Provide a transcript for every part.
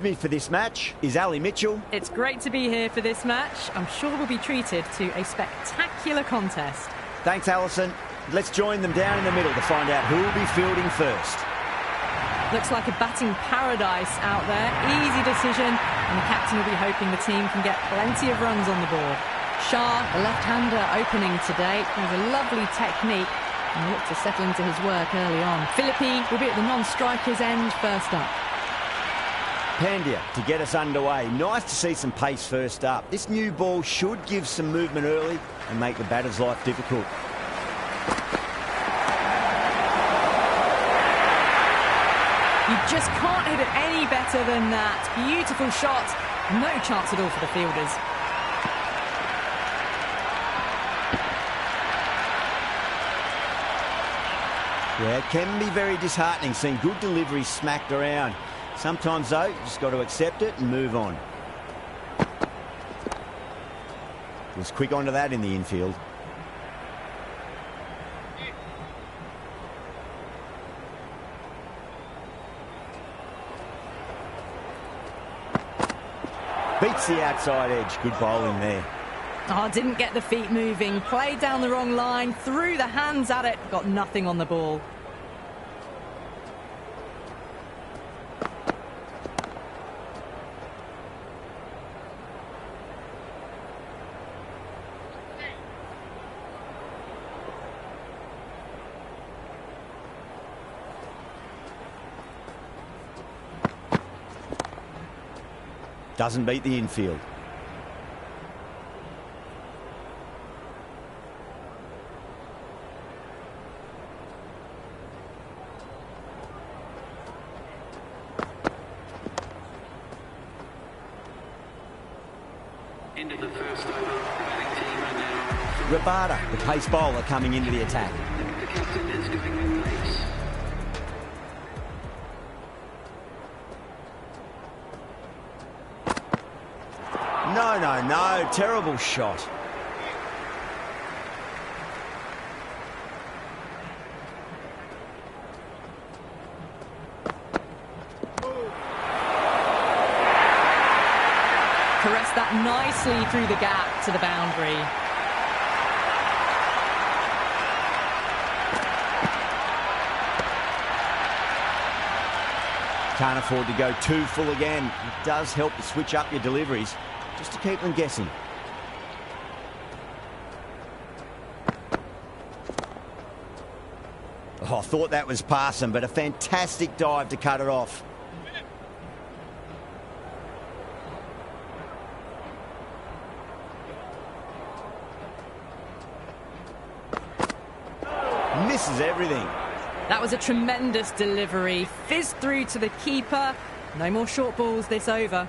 me for this match is Ali Mitchell. It's great to be here for this match. I'm sure we'll be treated to a spectacular contest. Thanks, Alison. Let's join them down in the middle to find out who will be fielding first. Looks like a batting paradise out there. Easy decision, and the captain will be hoping the team can get plenty of runs on the board. Shah, the left-hander, opening today. Has a lovely technique and will look to settle into his work early on. Philippi will be at the non-striker's end first up. Pandya to get us underway. Nice to see some pace first up. This new ball should give some movement early and make the batter's life difficult. You just can't hit it any better than that. Beautiful shot. No chance at all for the fielders. Yeah, it can be very disheartening seeing good deliveries smacked around. Sometimes, though, you just got to accept it and move on. Was quick onto that in the infield. Beats the outside edge. Good bowling there. Oh, didn't get the feet moving. Played down the wrong line. Threw the hands at it. Got nothing on the ball. Doesn't beat the infield. End of the first over. Batting team are now. Rabada, the pace bowler, coming into the attack. The captain is going with pace. No. Terrible shot. Caressed that nicely through the gap to the boundary. Can't afford to go too full again. It does help to switch up your deliveries, just to keep them guessing. Oh, I thought that was passing, but a fantastic dive to cut it off. Misses everything. That was a tremendous delivery. Fizzed through to the keeper. No more short balls this over.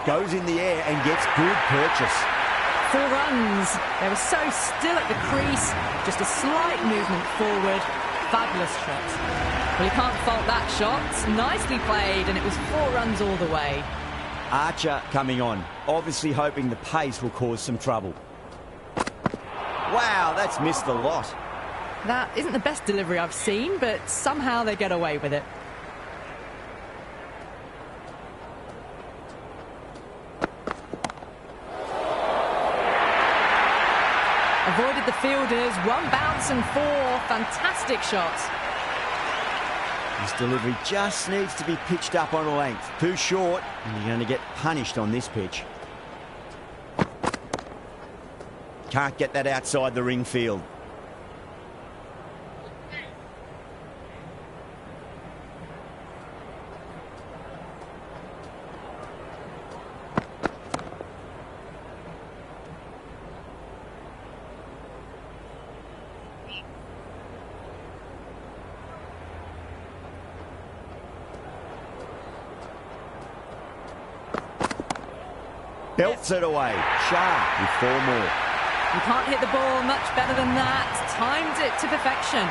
Goes in the air and gets good purchase. 4 runs. They were so still at the crease. Just a slight movement forward. Fabulous shot. Well, you can't fault that shot. Nicely played, and it was 4 runs all the way. Archer coming on, obviously hoping the pace will cause some trouble. Wow, that's missed a lot. That isn't the best delivery I've seen, but somehow they get away with it. Avoided the fielders, 1 bounce and 4. Fantastic shots. This delivery just needs to be pitched up on a length. Too short, and you're going to get punished on this pitch. Can't get that outside the ring field. Belts it away. Shah with 4 more. You can't hit the ball much better than that. Timed it to perfection.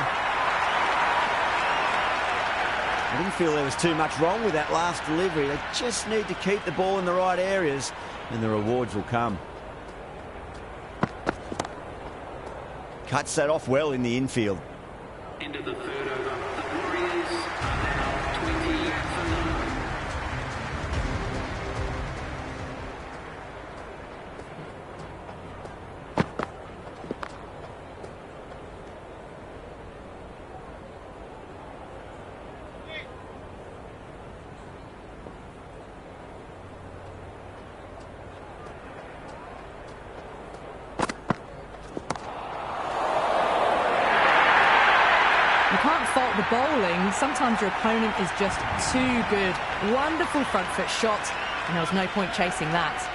I didn't feel there was too much wrong with that last delivery. They just need to keep the ball in the right areas and the rewards will come. Cuts that off well in the infield. Into the third over. The Warriors are now 20 for none. You can't fault the bowling. Sometimes your opponent is just too good. Wonderful front foot shot, and there was no point chasing that.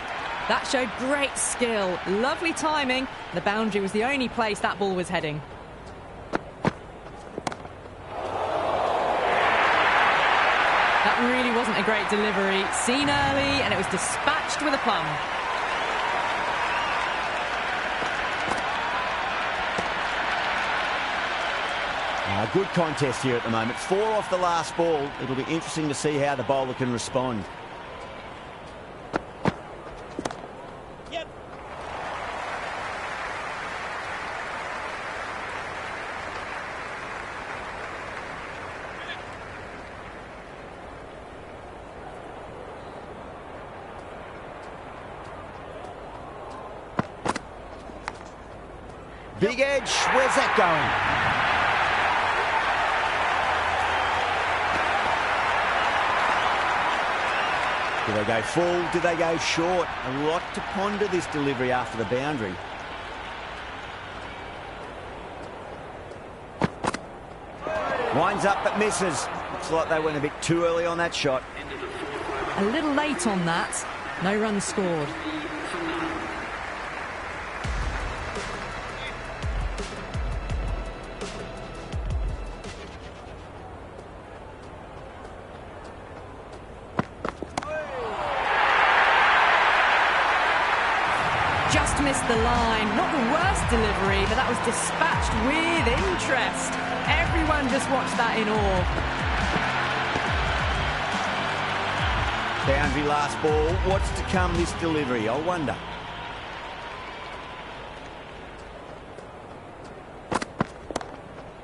That showed great skill, lovely timing. The boundary was the only place that ball was heading. That really wasn't a great delivery. Seen early, and it was dispatched with a plum. A good contest here at the moment. 4 off the last ball. It'll be interesting to see how the bowler can respond. Yep. Big edge. Where's that going? Do they go full? Do they go short? A lot to ponder this delivery after the boundary. Winds up but misses. Looks like they went a bit too early on that shot. A little late on that. No runs scored. Just missed the line. Not the worst delivery, but that was dispatched with interest. Everyone just watched that in awe. Boundary last ball. What's to come this delivery? I wonder.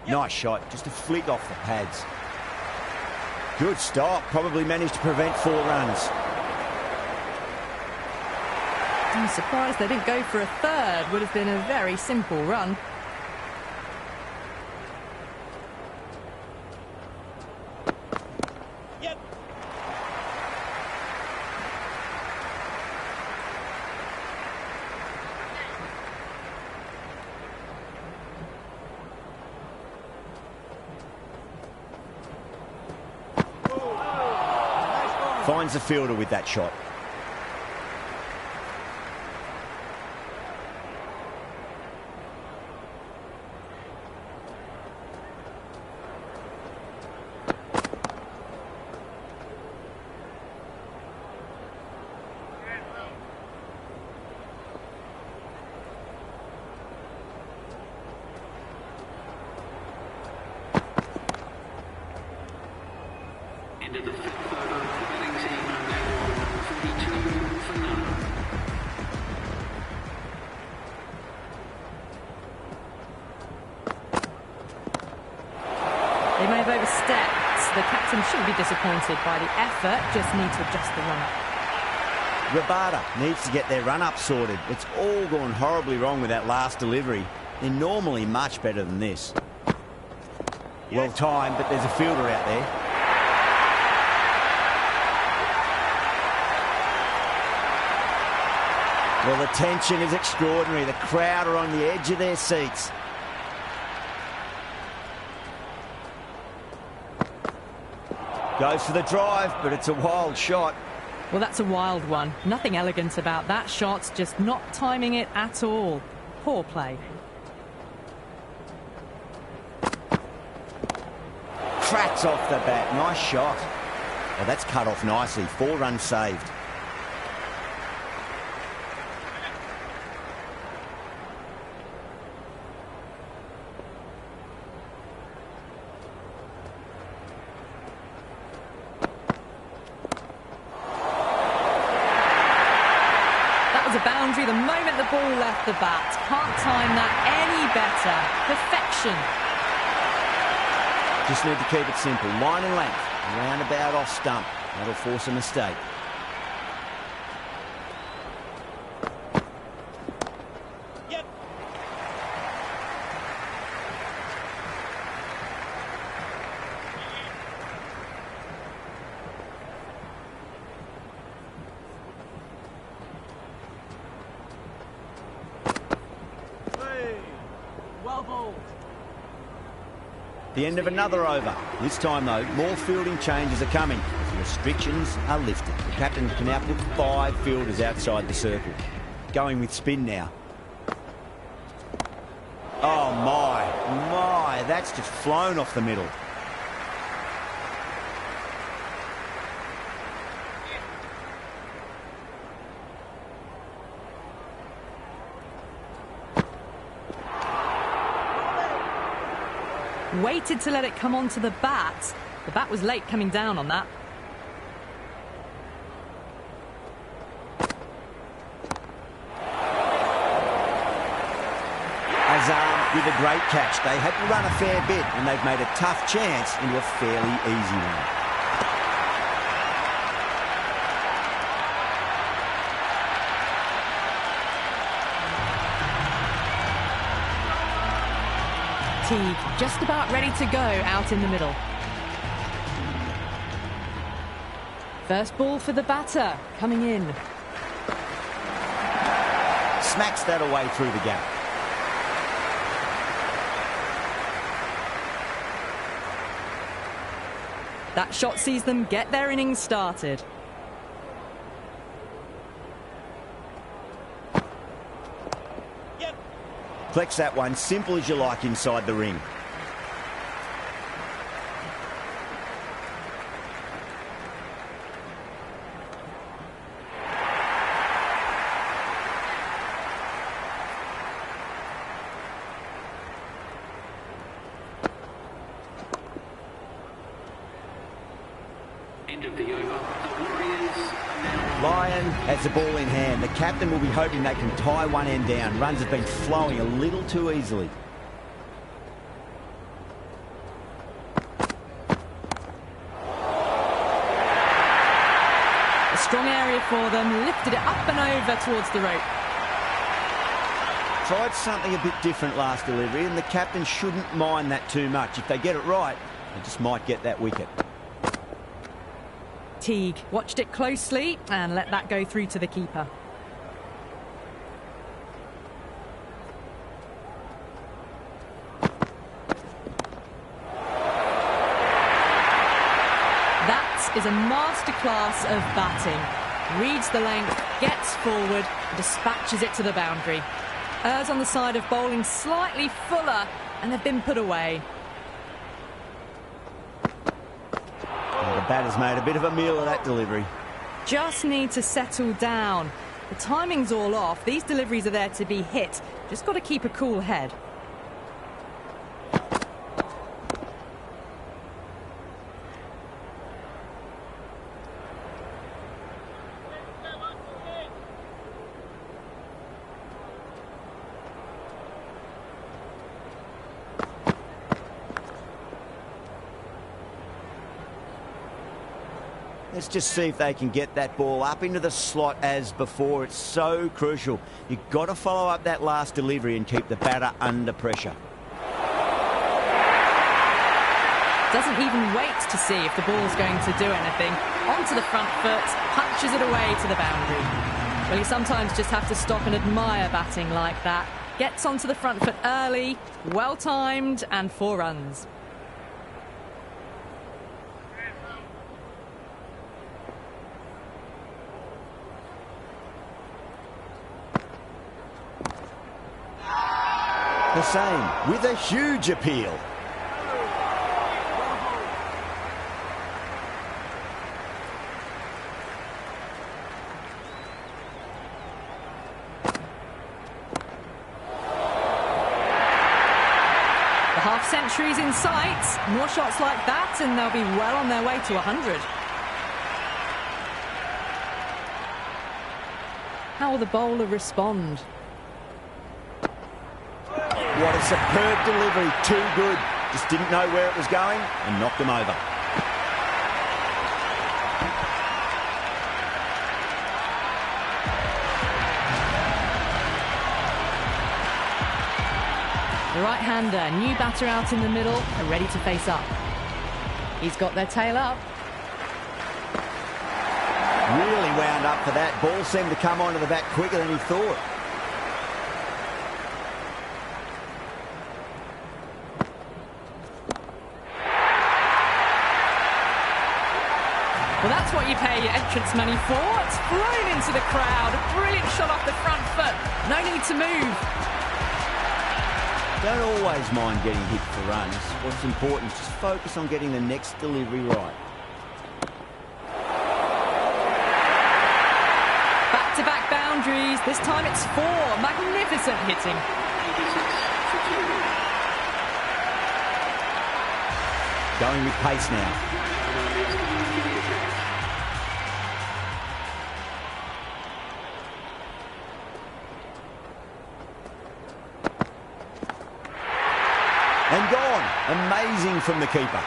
Nice shot. Just a flick off the pads. Good stop. Probably managed to prevent 4 runs. I'm surprised they didn't go for a third. Would have been a very simple run. Yep. Finds the fielder with that shot. Into the fifth over. The batting team are now on 42 for none. They may have overstepped. The captain shouldn't be disappointed by the effort. Just need to adjust the run-up. Rabada needs to get their run-up sorted. It's all gone horribly wrong with that last delivery. They're normally much better than this. Well timed, but there's a fielder out there. Well, the tension is extraordinary. The crowd are on the edge of their seats. Goes for the drive, but it's a wild shot. Well, that's a wild one. Nothing elegant about that shot, just not timing it at all. Poor play. Cracks off the bat. Nice shot. Well, that's cut off nicely. 4 runs saved. boundary the moment the ball left the bat. Can't time that any better. Perfection. Just need to keep it simple. Line and length. Roundabout off stump. That'll force a mistake. Yep. Well bowled. The end of another over. This time, though, more fielding changes are coming. The restrictions are lifted. The captain can now put 5 fielders outside the circle. Going with spin now. Oh, my. That's just flown off the middle. Waited to let it come onto the bat. The bat was late coming down on that. Azam with a great catch. They had to run a fair bit, and they've made a tough chance into a fairly easy one. Just about ready to go out in the middle. First ball for the batter, coming in. Smacks that away through the gap. That shot sees them get their innings started. Flex that one, simple as you like inside the ring. End of the over. The Warriors are now Lyon has the ball in hand. The captain will be hoping they can tie one end down. Runs have been flowing a little too easily. A strong area for them, lifted it up and over towards the rope. Tried something a bit different last delivery, and the captain shouldn't mind that too much. If they get it right, they just might get that wicket. Teague watched it closely and let that go through to the keeper. That is a masterclass of batting. Reads the length, gets forward, dispatches it to the boundary. Errs on the side of bowling slightly fuller, and they've been put away. The batter's made a bit of a meal of that delivery. Just need to settle down. The timing's all off. These deliveries are there to be hit. Just got to keep a cool head. Let's just see if they can get that ball up into the slot as before. It's so crucial. You've got to follow up that last delivery and keep the batter under pressure. Doesn't even wait to see if the ball's going to do anything. Onto the front foot, punches it away to the boundary. Well, you sometimes just have to stop and admire batting like that. Gets onto the front foot early, well timed, and 4 runs. Hussain with a huge appeal. The half-century's in sight. More shots like that and they'll be well on their way to 100. How will the bowler respond? What a superb delivery. Too good. Just didn't know where it was going and knocked him over. The right-hander, new batter out in the middle, are ready to face up. He's got their tail up. Really wound up for that. Ball seemed to come onto the bat quicker than he thought. Well, that's what you pay your entrance money for. It's flown into the crowd. A brilliant shot off the front foot. No need to move. Don't always mind getting hit for runs. What's important is just focus on getting the next delivery right. Back-to-back boundaries. This time it's 4. Magnificent hitting. Going with pace now. And gone. Amazing from the keeper.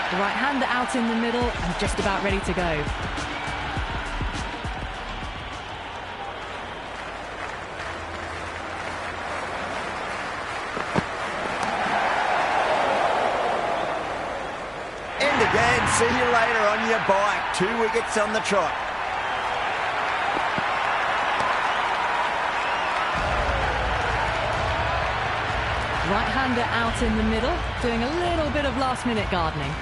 The right-hander out in the middle and just about ready to go. End again. See you later on your bike. 2 wickets on the trot. Right-hander out in the middle, doing a little bit of last-minute gardening.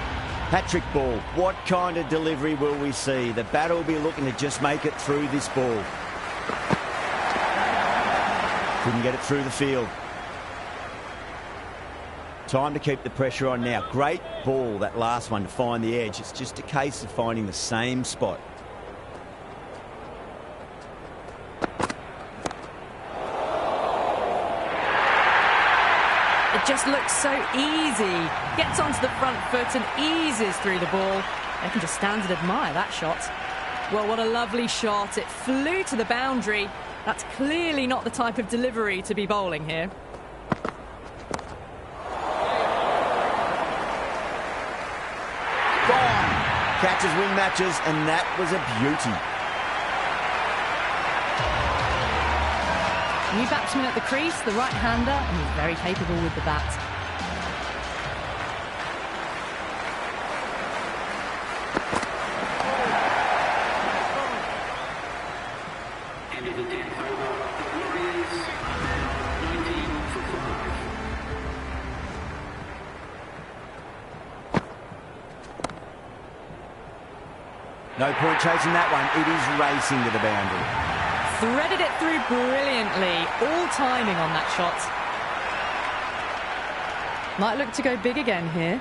Hat-trick ball. What kind of delivery will we see? The batter will be looking to just make it through this ball. Couldn't get it through the field. Time to keep the pressure on now. Great ball, that last one, to find the edge. It's just a case of finding the same spot. It just looks so easy. Gets onto the front foot and eases through the ball. They can just stand and admire that shot. Well, what a lovely shot. It flew to the boundary. That's clearly not the type of delivery to be bowling here. Gone. Catches win matches, and that was a beauty. New batsman at the crease, the right-hander, and he's very capable with the bat. End of the 10th over. The Warriors 19 for 5. No point chasing that one. It is racing to the boundary. Threaded it through brilliantly. All timing on that shot. Might look to go big again here.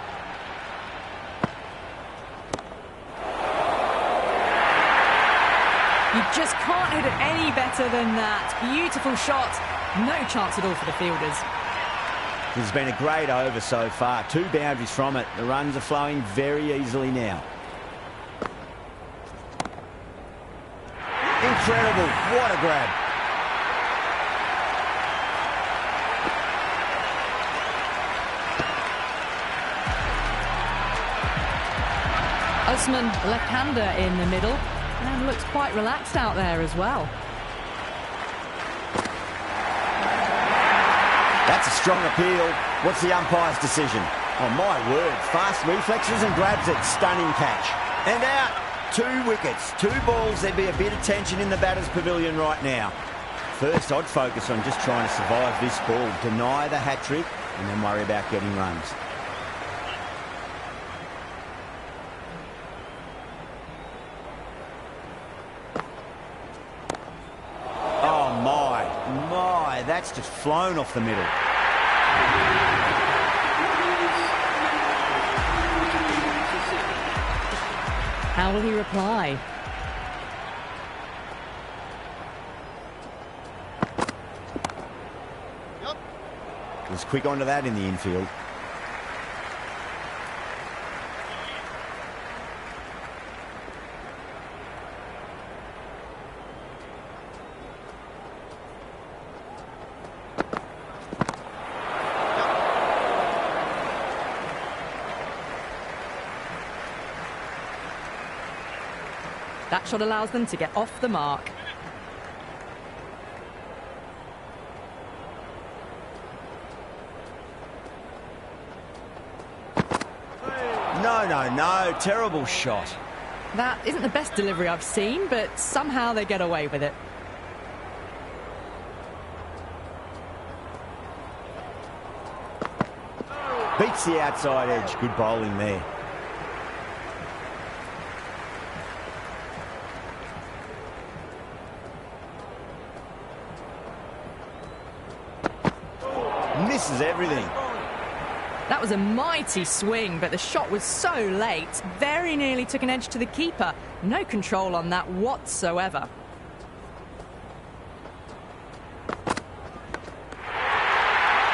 You just can't hit it any better than that. Beautiful shot. No chance at all for the fielders. This has been a great over so far. 2 boundaries from it. The runs are flowing very easily now. Incredible. What a grab. Usman, left-hander in the middle, and looks quite relaxed out there as well. That's a strong appeal. What's the umpire's decision? Oh, my word. Fast reflexes and grabs it. Stunning catch. And out. 2 wickets, 2 balls. There'd be a bit of tension in the batter's pavilion right now. First, I'd focus on just trying to survive this ball, deny the hat-trick, and then worry about getting runs. Oh, my, that's just flown off the middle. How will he reply? Was quick onto that in the infield. That shot allows them to get off the mark. No, terrible shot. That isn't the best delivery I've seen, but somehow they get away with it. Beats the outside edge. Good bowling there. Misses everything. That was a mighty swing, but the shot was so late. Very nearly took an edge to the keeper. No control on that whatsoever.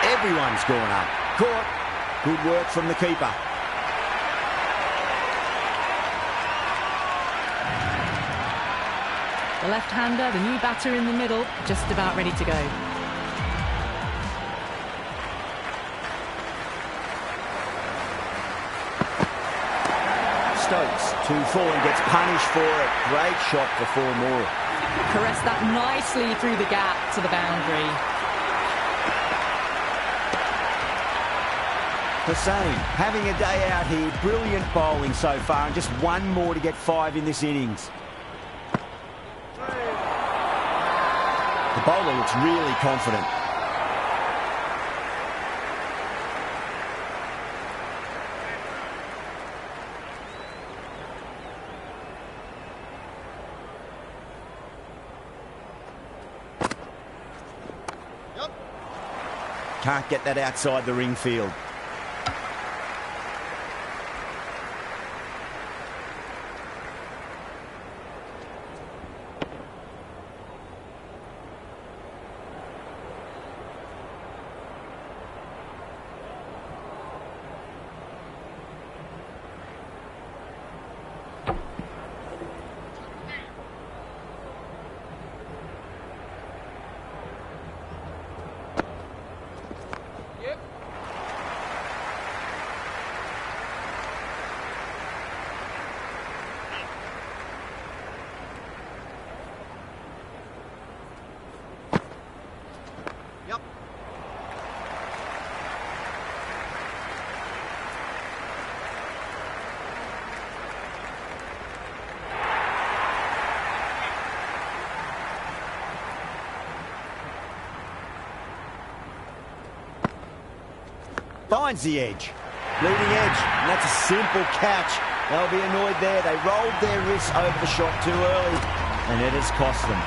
Everyone's gone up. Caught. Good work from the keeper. The left-hander, the new batter in the middle, just about ready to go. Stokes, 2-4 and gets punished for it. Great shot for 4 more. Caressed that nicely through the gap to the boundary. Hussain having a day out here. Brilliant bowling so far, and just one more to get 5 in this innings. The bowler looks really confident. Can't get that outside the ring field. Finds the edge. Leading edge. And that's a simple catch. They'll be annoyed there. They rolled their wrists over the shot too early, and it has cost them.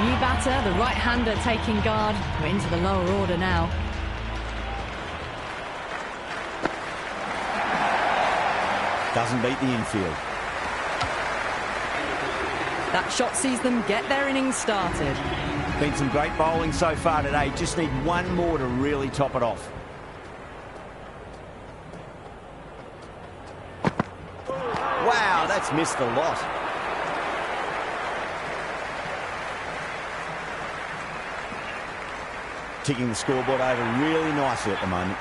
New batter, the right-hander taking guard. We're into the lower order now. Doesn't beat the infield. That shot sees them get their innings started. Been some great bowling so far today. Just need one more to really top it off. Wow, that's missed a lot. Ticking the scoreboard over really nicely at the moment.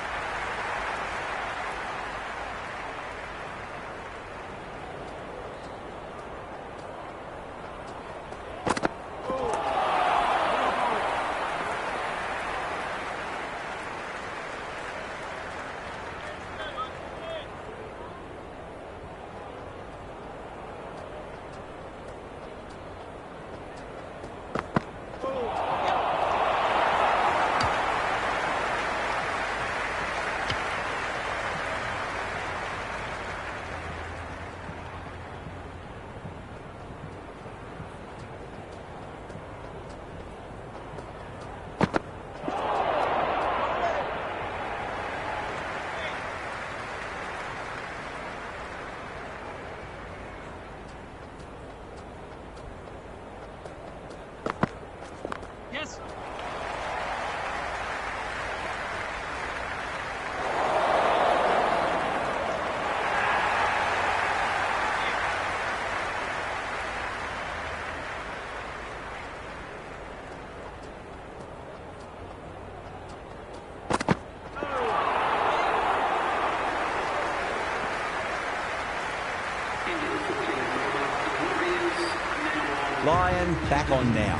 Into the 14th over, the Warriors now Lion back on now.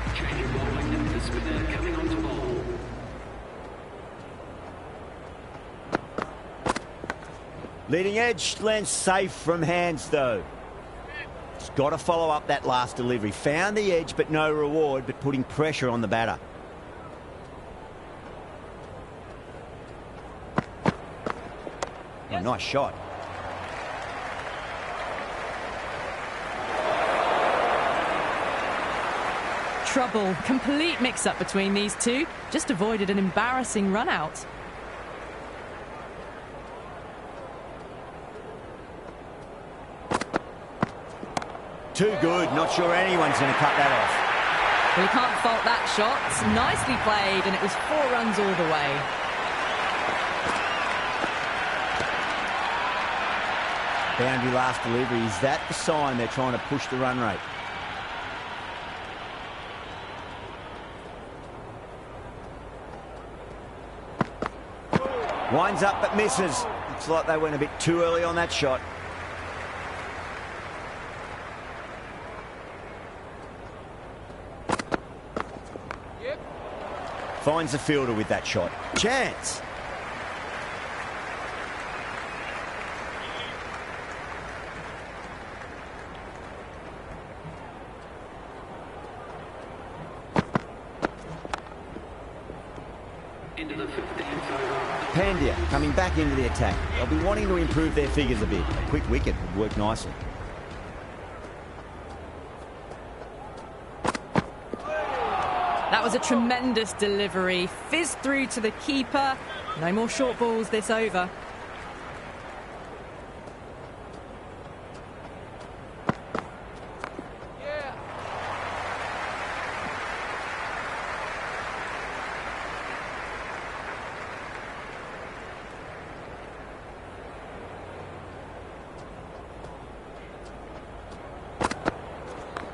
on change of bowling. The spinner coming on to bowl. Leading edge lands safe from hands though. He's got to follow up that last delivery. Found the edge but no reward, but putting pressure on the batter. Oh, nice shot. Trouble. Complete mix-up between these two. Just avoided an embarrassing run-out. Too good. Not sure anyone's going to cut that off. Well, you can't fault that shot. Nicely played, and it was 4 runs all the way. Boundary last delivery. Is that the sign they're trying to push the run rate? Winds up but misses. Looks like they went a bit too early on that shot. Finds the fielder with that shot. Chance. Into the 15th over. Pandya coming back into the attack. They'll be wanting to improve their figures a bit. A quick wicket would work nicely. That was a tremendous delivery. Fizzed through to the keeper. No more short balls this over.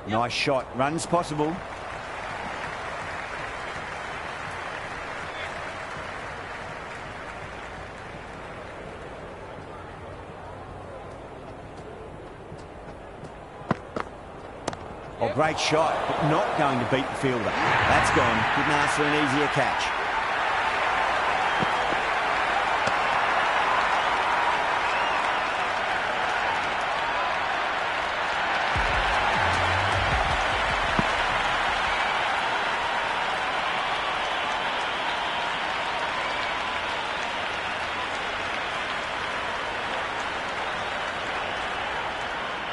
Nice shot. Runs possible. Oh, great shot, but not going to beat the fielder. That's gone. Couldn't ask for an easier catch.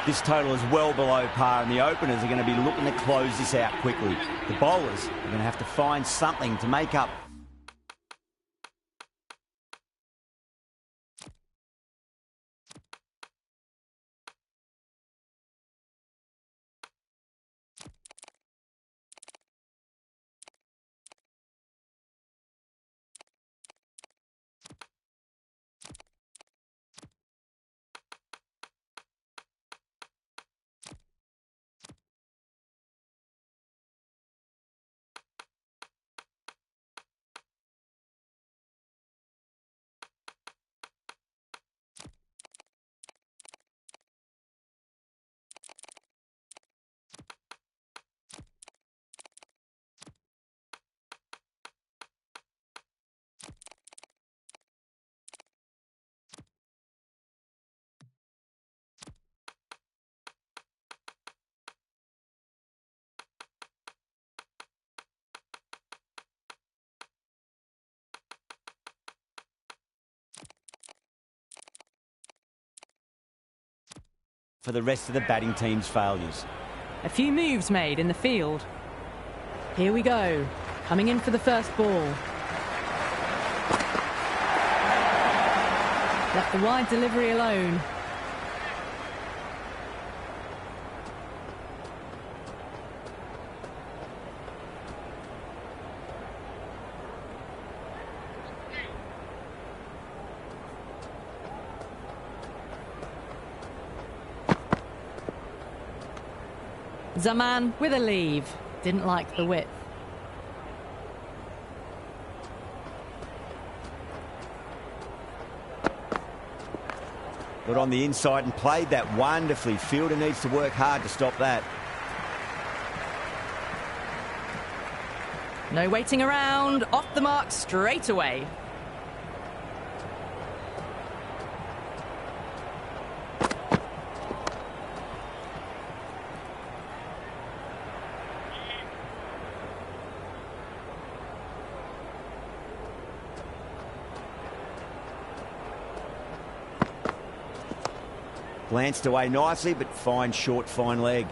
This total is well below par, and the openers are going to be looking to close this out quickly. The bowlers are going to have to find something to make up. For the rest of the batting team's failures. A few moves made in the field. Here we go. Coming in for the first ball. Left the wide delivery alone. Zaman with a leave. Didn't like the width. Got on the inside and played that wonderfully. Fielder needs to work hard to stop that. No waiting around. Off the mark straight away. Glanced away nicely, but fine short, fine leg.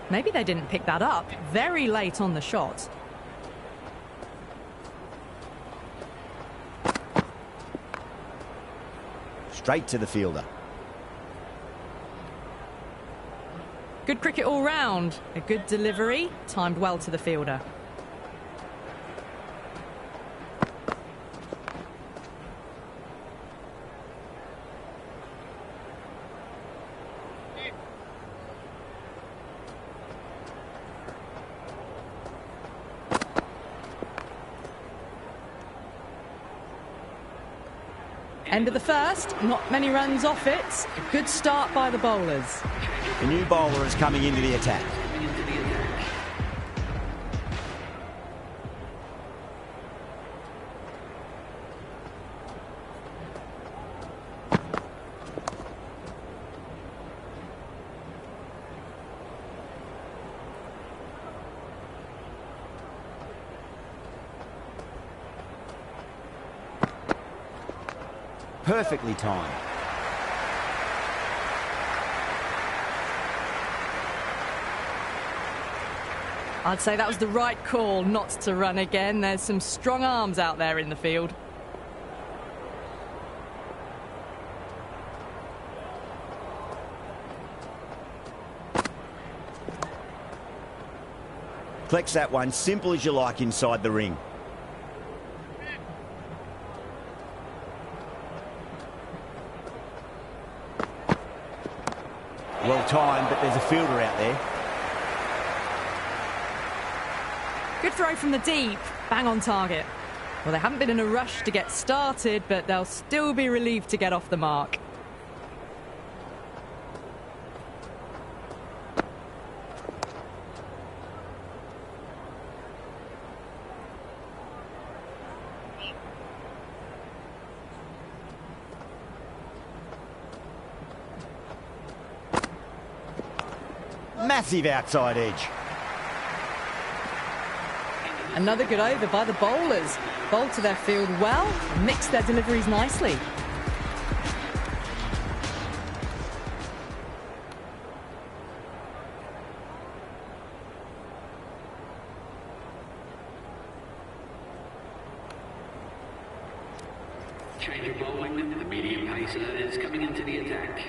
Maybe they didn't pick that up. Very late on the shot. Straight to the fielder. Good cricket all round. A good delivery, timed well to the fielder. End of the first, not many runs off it. A good start by the bowlers. The new bowler is coming into the attack. Perfectly timed. I'd say that was the right call not to run again. There's some strong arms out there in the field. Collects that one, simple as you like inside the ring. Well timed, but there's a fielder out there. Good throw from the deep, bang on target. Well, they haven't been in a rush to get started, but they'll still be relieved to get off the mark. Massive outside edge. Another good over by the bowlers. Bowled to their field well, mixed their deliveries nicely. Change of bowling. The medium pacer is coming into the attack.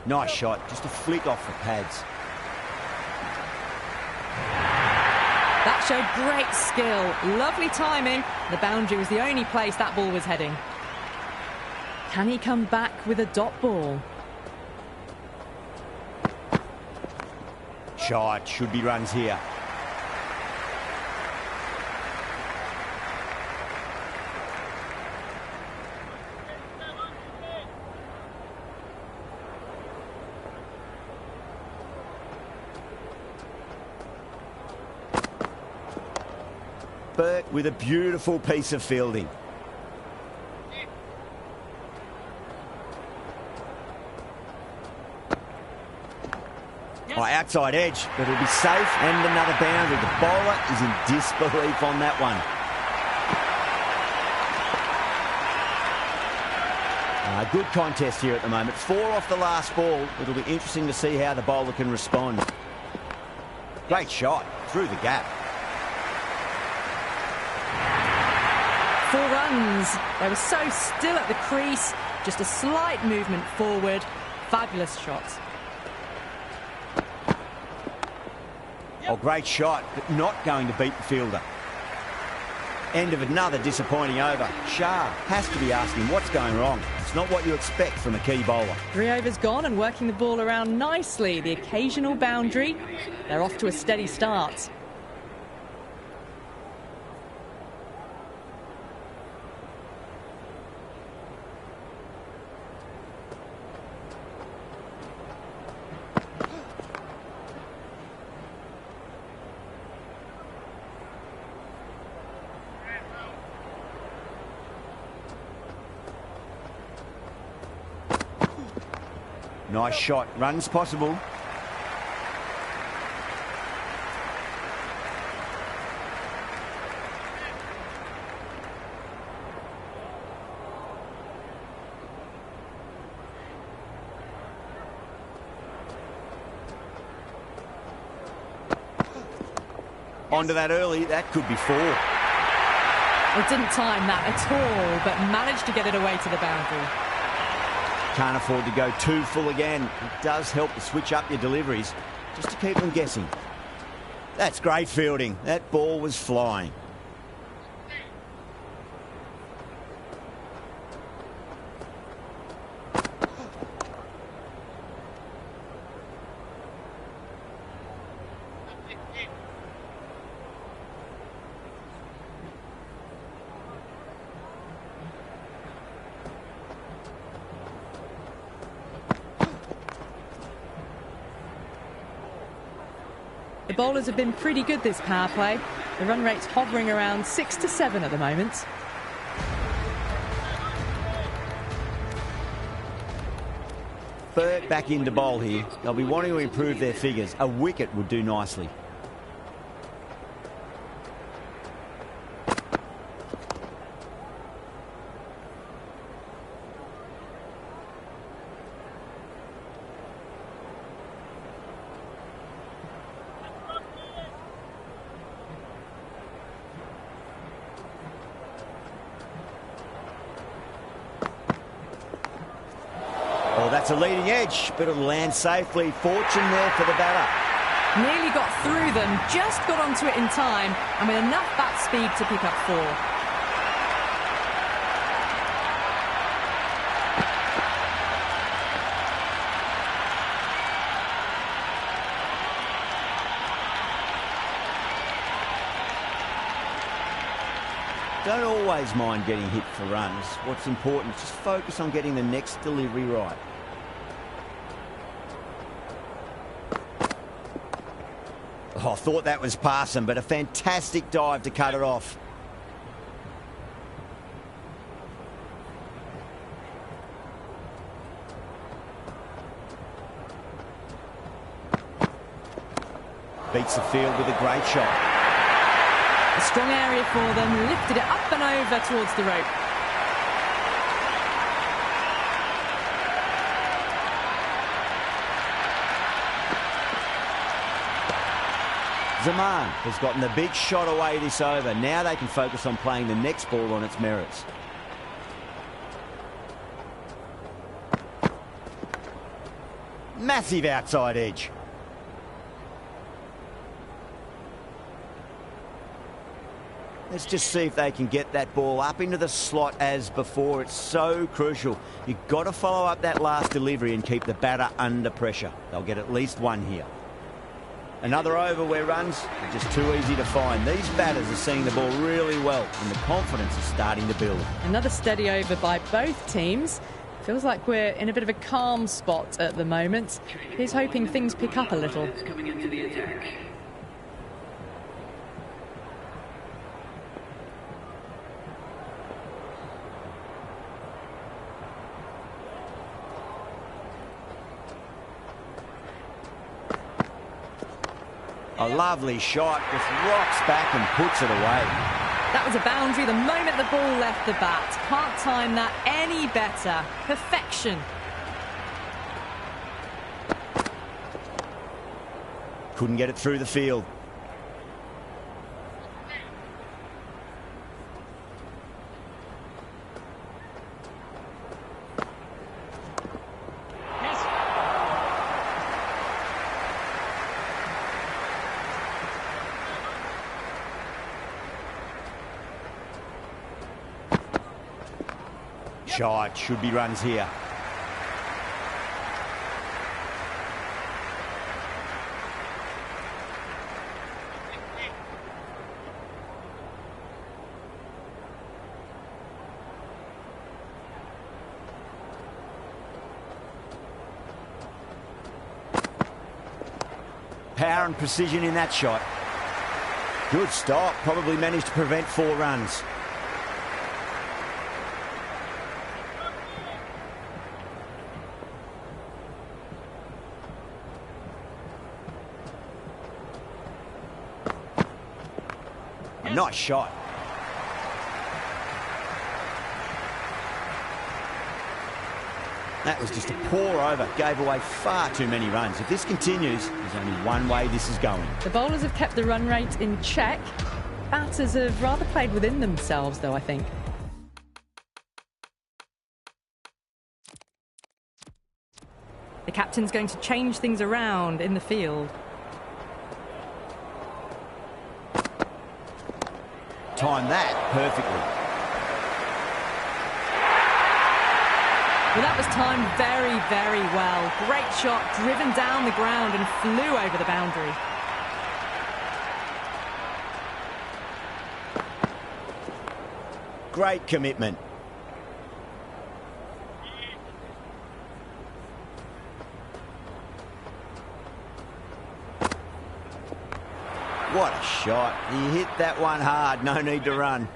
Nice shot, just a flick off the pads. That showed great skill, lovely timing. The boundary was the only place that ball was heading. Can he come back with a dot ball? Shot, should be runs here. Burt with a beautiful piece of fielding. Oh, outside edge, but it'll be safe and another boundary. The bowler is in disbelief on that one. Good contest here at the moment. 4 off the last ball. It'll be interesting to see how the bowler can respond. Great shot through the gap. 4 runs. They were so still at the crease. Just a slight movement forward. Fabulous shots. Oh, great shot, but not going to beat the fielder. End of another disappointing over. Shah has to be asking what's going wrong. It's not what you expect from a key bowler. 3 overs gone and working the ball around nicely. The occasional boundary. They're off to a steady start. Nice shot. Runs possible. Onto that early. That could be 4. Well, didn't time that at all, but managed to get it away to the boundary. Can't afford to go too full again. It does help to switch up your deliveries just to keep them guessing. That's great fielding. That ball was flying. The bowlers have been pretty good this power play. The run rate's hovering around 6 to 7 at the moment. Burt back into bowl here. They'll be wanting to improve their figures. A wicket would do nicely. Oh, that's a leading edge, but it'll land safely. Fortune there for the batter. Nearly got through them, just got onto it in time, and with enough bat speed to pick up 4. Don't always mind getting hit for runs. What's important is just focus on getting the next delivery right. Oh, I thought that was passing, but a fantastic dive to cut it off. Beats the field with a great shot. A strong area for them, lifted it up and over towards the rope. Zaman has gotten the big shot away this over. Now they can focus on playing the next ball on its merits. Massive outside edge. Let's just see if they can get that ball up into the slot as before. It's so crucial. You've got to follow up that last delivery and keep the batter under pressure. They'll get at least 1 here. Another over where runs are just too easy to find. These batters are seeing the ball really well and the confidence is starting to build. Another steady over by both teams. Feels like we're in a bit of a calm spot at the moment. He's hoping things pick up a little. Coming into the attack. A lovely shot, just rocks back and puts it away. That was a boundary the moment the ball left the bat. Can't time that any better. Perfection. Couldn't get it through the field. Shot, should be runs here. Power and precision in that shot. Good stop, probably managed to prevent 4 runs. Nice shot. That was just a pour over. Gave away far too many runs. If this continues, there's only one way this is going. The bowlers have kept the run rate in check. Batters have rather played within themselves, though, I think. The captain's going to change things around in the field. Time that perfectly. Well, that was timed very, very well. Great shot, driven down the ground and flew over the boundary. Great commitment. What a shot. He hit that one hard. No need to run.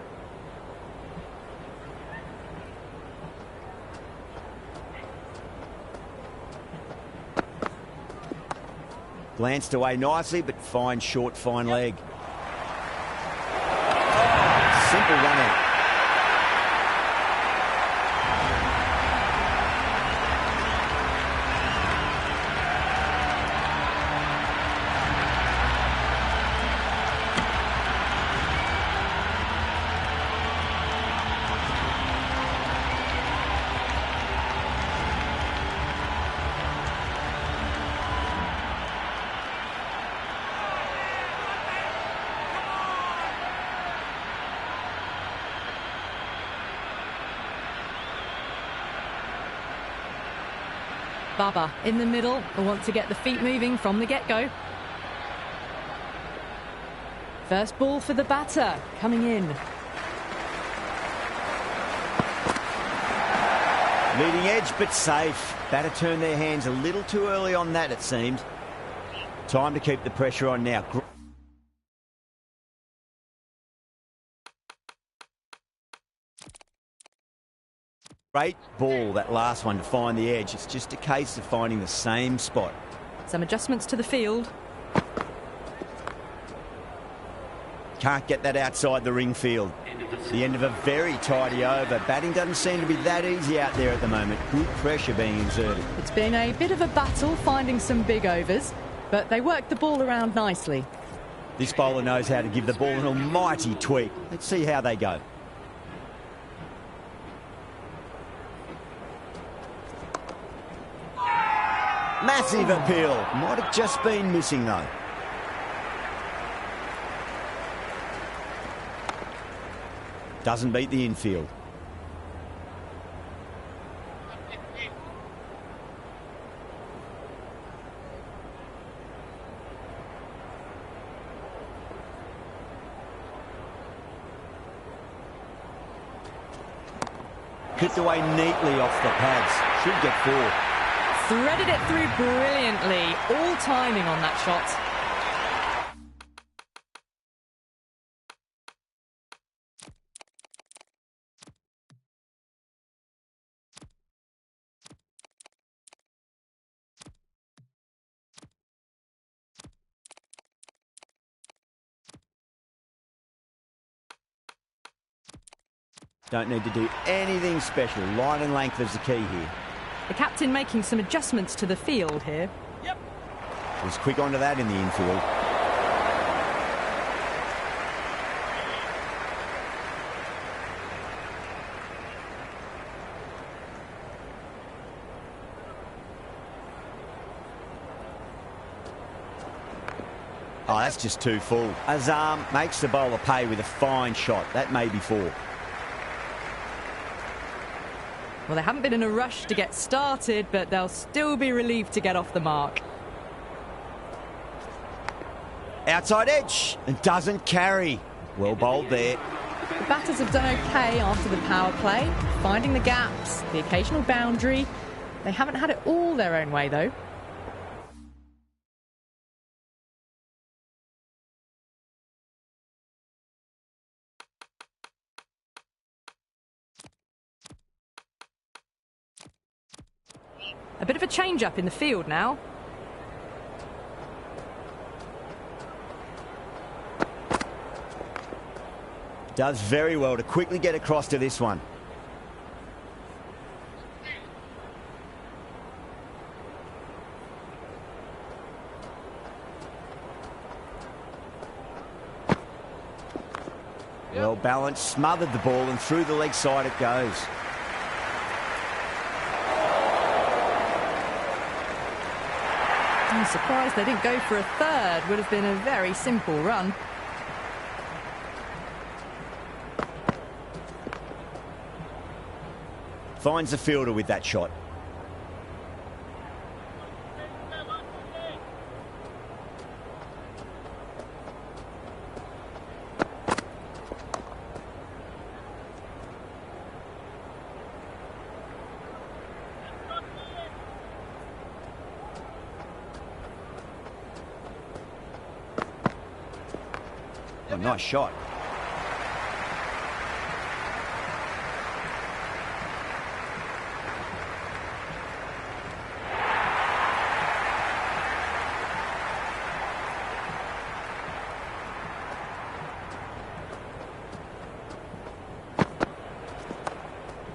Glanced away nicely, but fine short, fine leg. Oh, simple run out. Baba in the middle. They want to get the feet moving from the get-go. First ball for the batter coming in. Leading edge, but safe. Batter turned their hands a little too early on that, it seemed. Time to keep the pressure on now. Great ball, that last one, to find the edge. It's just a case of finding the same spot. Some adjustments to the field. Can't get that outside the ring field. The end of a very tidy over. Batting doesn't seem to be that easy out there at the moment. Good pressure being exerted. It's been a bit of a battle finding some big overs, but they worked the ball around nicely. This bowler knows how to give the ball an almighty tweak. Let's see how they go. Massive appeal. Might have just been missing, though. Doesn't beat the infield. Kicked away neatly off the pads. Should get 4. Threaded it through brilliantly. All timing on that shot. Don't need to do anything special. Line and length is the key here. The captain making some adjustments to the field here. Yep. Was quick onto that in the infield. Oh, that's just too full. Azam makes the bowler pay with a fine shot. That may be 4. Well, they haven't been in a rush to get started, but they'll still be relieved to get off the mark. Outside edge, and doesn't carry. Well bowled there. The batters have done okay after the power play, finding the gaps, the occasional boundary. They haven't had it all their own way, though. A bit of a change-up in the field now. Does very well to quickly get across to this one. Well balanced, smothered the ball, and through the leg side it goes. I'm surprised they didn't go for a third. Would have been a very simple run. Finds the fielder with that shot. Oh, nice shot.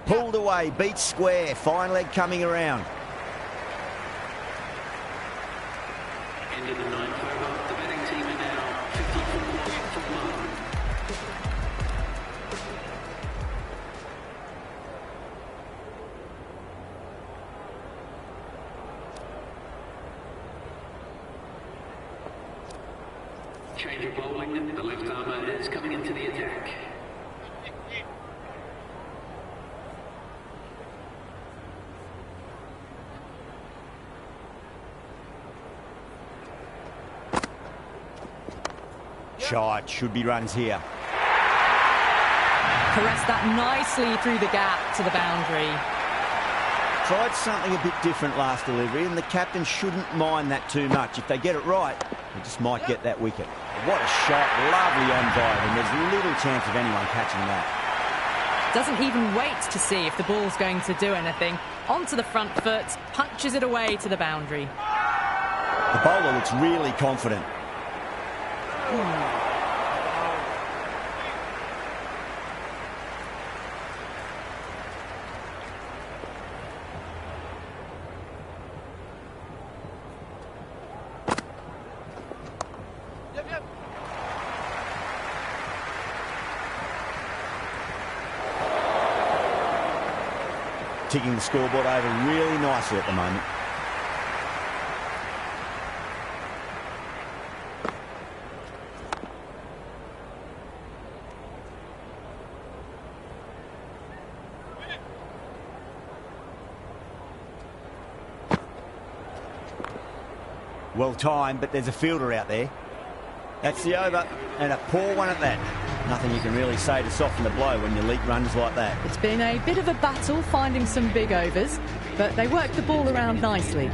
Pulled away, beats square, fine leg coming around. End of the ninth over. The betting team are now 54 for 1. Change of bowling. The left armour is coming into the attack. Shot, should be runs here. Caressed that nicely through the gap to the boundary. Tried something a bit different last delivery, and the captain shouldn't mind that too much. If they get it right, they just might get that wicket. What a shot, lovely on drive, and there's little chance of anyone catching that. Doesn't even wait to see if the ball's going to do anything. Onto the front foot, punches it away to the boundary. The bowler looks really confident. Ticking the scoreboard over really nicely at the moment. Well timed, but there's a fielder out there. That's the over, and a poor one at that. Nothing you can really say to soften the blow when you leak runs like that. It's been a bit of a battle finding some big overs, but they worked the ball around nicely.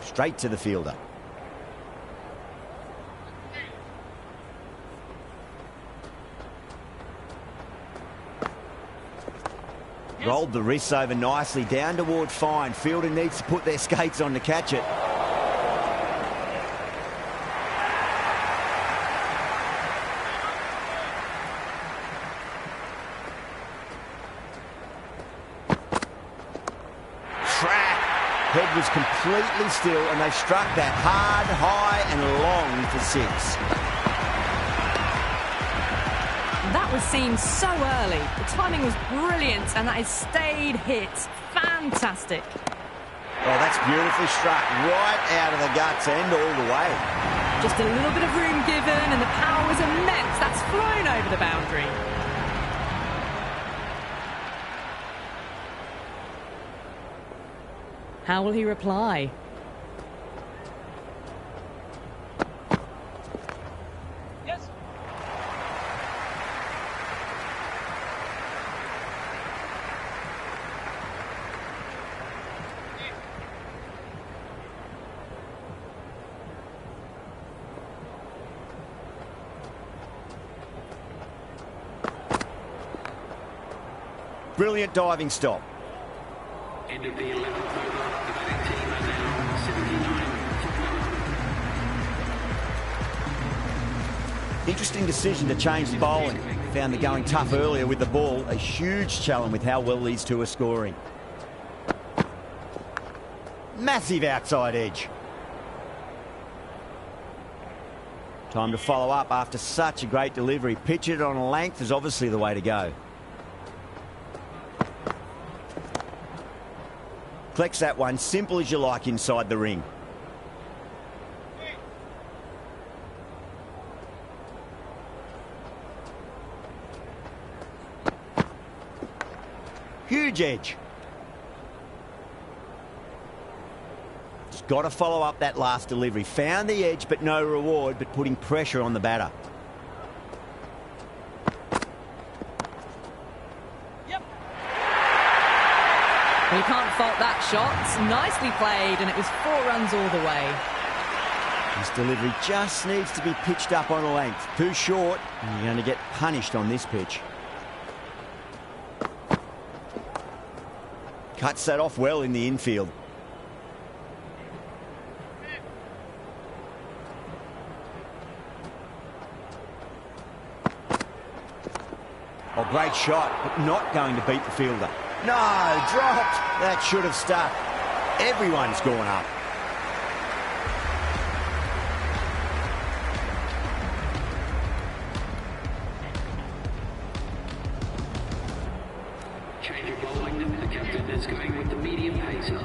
Straight to the fielder. Rolled the wrists over nicely, down toward fine. Fielder needs to put their skates on to catch it. Track. Head was completely still, and they struck that hard, high and long for 6. That was seen so early. The timing was brilliant, and that has stayed hit. Fantastic. Oh, that's beautifully struck. Right out of the guts and all the way. Just a little bit of room given, and the power was immense. That's flown over the boundary. How will he reply? Brilliant diving stop. End of the 11th over. The betting Interesting decision to change the bowling. Found the going tough earlier with the ball. A huge challenge with how well these two are scoring. Massive outside edge. Time to follow up after such a great delivery. Pitch it on a length is obviously the way to go. Collects that one, simple as you like inside the ring. Huge edge. Just got to follow up that last delivery. Found the edge, but no reward, but putting pressure on the batter. Yep. Well, you can't fault that shot. Nicely played, and it was 4 runs all the way. This delivery just needs to be pitched up on a length. Too short, and you're going to get punished on this pitch. Cuts that off well in the infield. Oh, great shot, but not going to beat the fielder. No, dropped. That should have stuck. Everyone's gone up. Change of bowling. The captain is going with the medium pacer.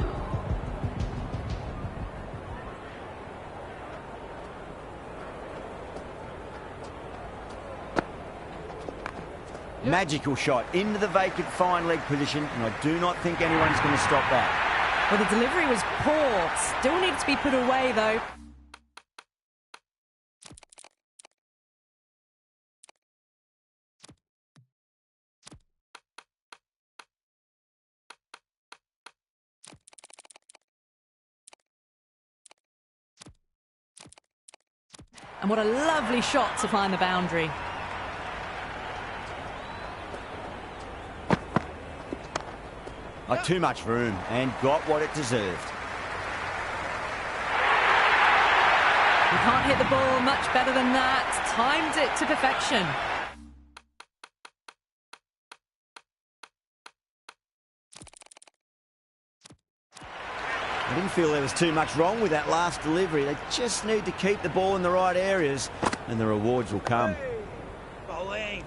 Magical shot into the vacant fine leg position, and I do not think anyone's going to stop that. Well, the delivery was poor. Still needs to be put away, though. And what a lovely shot to find the boundary. Too much room, and got what it deserved. You can't hit the ball much better than that. Timed it to perfection. I didn't feel there was too much wrong with that last delivery. They just need to keep the ball in the right areas, and the rewards will come. Bowling.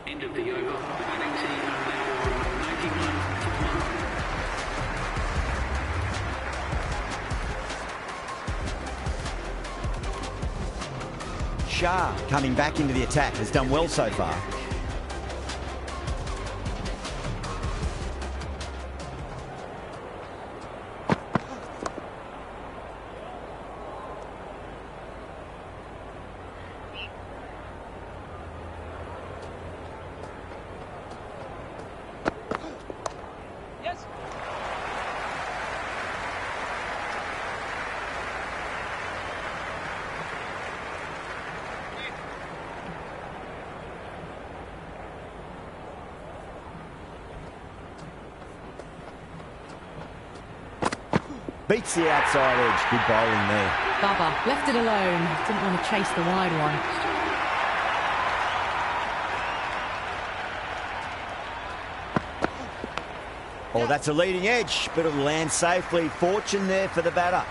End of the over. The batting team are now on 99 for 1. Shah, coming back into the attack, has done well so far. Yes. Beats the outside edge. Good bowling there. Baba left it alone. Didn't want to chase the wide one. Oh, that's a leading edge, but it'll land safely. Fortune there for the batter.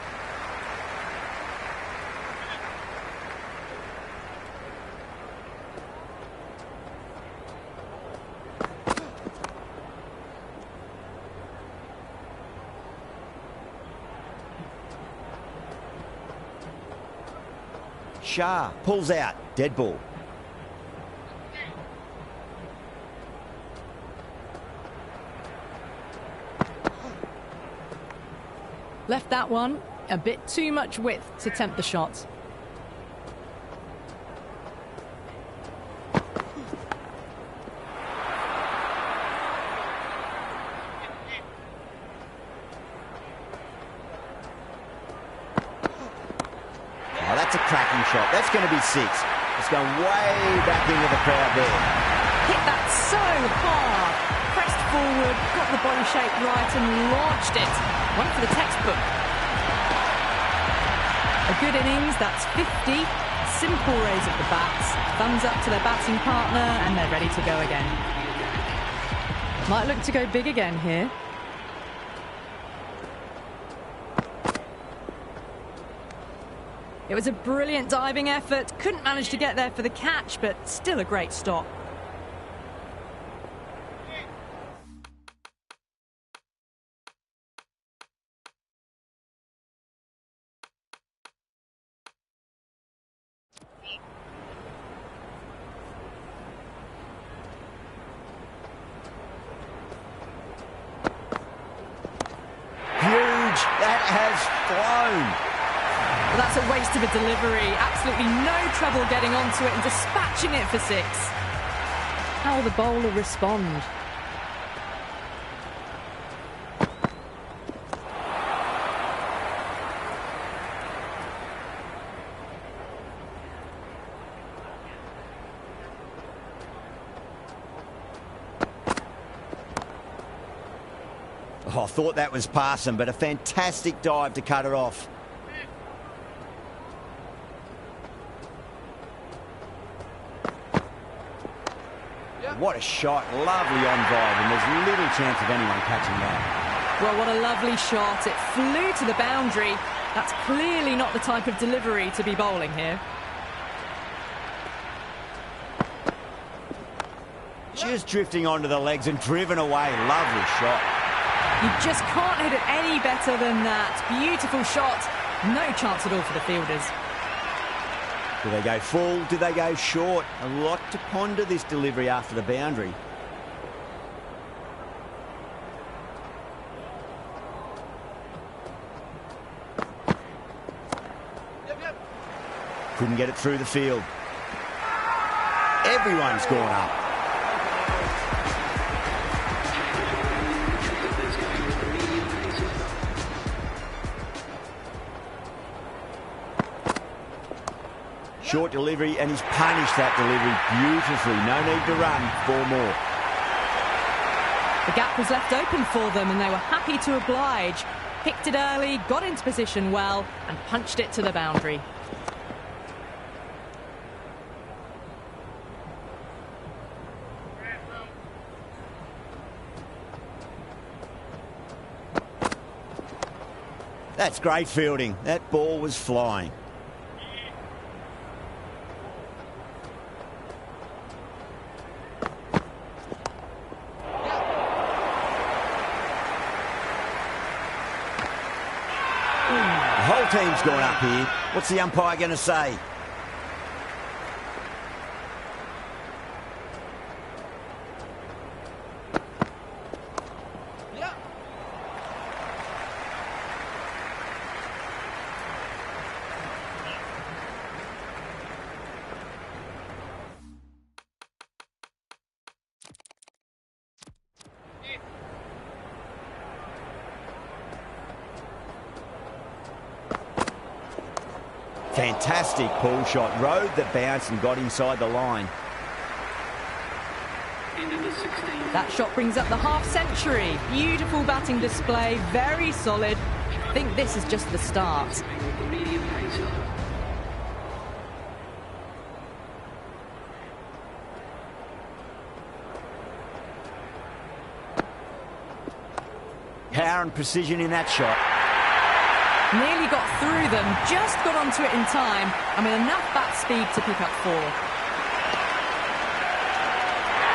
Shah pulls out. Dead ball. Left that one a bit too much width to tempt the shot. Oh, that's a cracking shot. That's going to be 6. It's going way back into the crowd there. Hit that so hard. Pressed forward, got the body shape right and launched it. One for the textbook. A good innings, that's 50. Simple raise of the bats. Thumbs up to their batting partner and they're ready to go again. Might look to go big again here. It was a brilliant diving effort. Couldn't manage to get there for the catch, but still a great stop. Huge. That has flown. Well, that's a waste of a delivery. Absolutely no trouble getting onto it and dispatching it for 6. How will the bowler respond? Oh, I thought that was passing, but a fantastic dive to cut it off. What a shot. Lovely on drive, and there's little chance of anyone catching that. Well, what a lovely shot. It flew to the boundary. That's clearly not the type of delivery to be bowling here. Just drifting onto the legs and driven away. Lovely shot. You just can't hit it any better than that. Beautiful shot. No chance at all for the fielders. Do they go full? Do they go short? A lot to ponder this delivery after the boundary. Couldn't get it through the field. Everyone's gone up. Short delivery, and he's punished that delivery beautifully. No need to run. 4 more. The gap was left open for them and they were happy to oblige. Picked it early, got into position well and punched it to the boundary. That's great fielding. That ball was flying. The whole team's gone up here. What's the umpire going to say? Fantastic pull shot. Rode the bounce and got inside the line. That shot brings up the half century. Beautiful batting display, very solid. I think this is just the start. Power and precision in that shot. Nearly got through them, just got onto it in time, and with enough bat speed to pick up 4.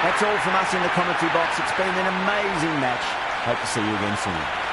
That's all from us in the commentary box. It's been an amazing match. Hope to see you again soon.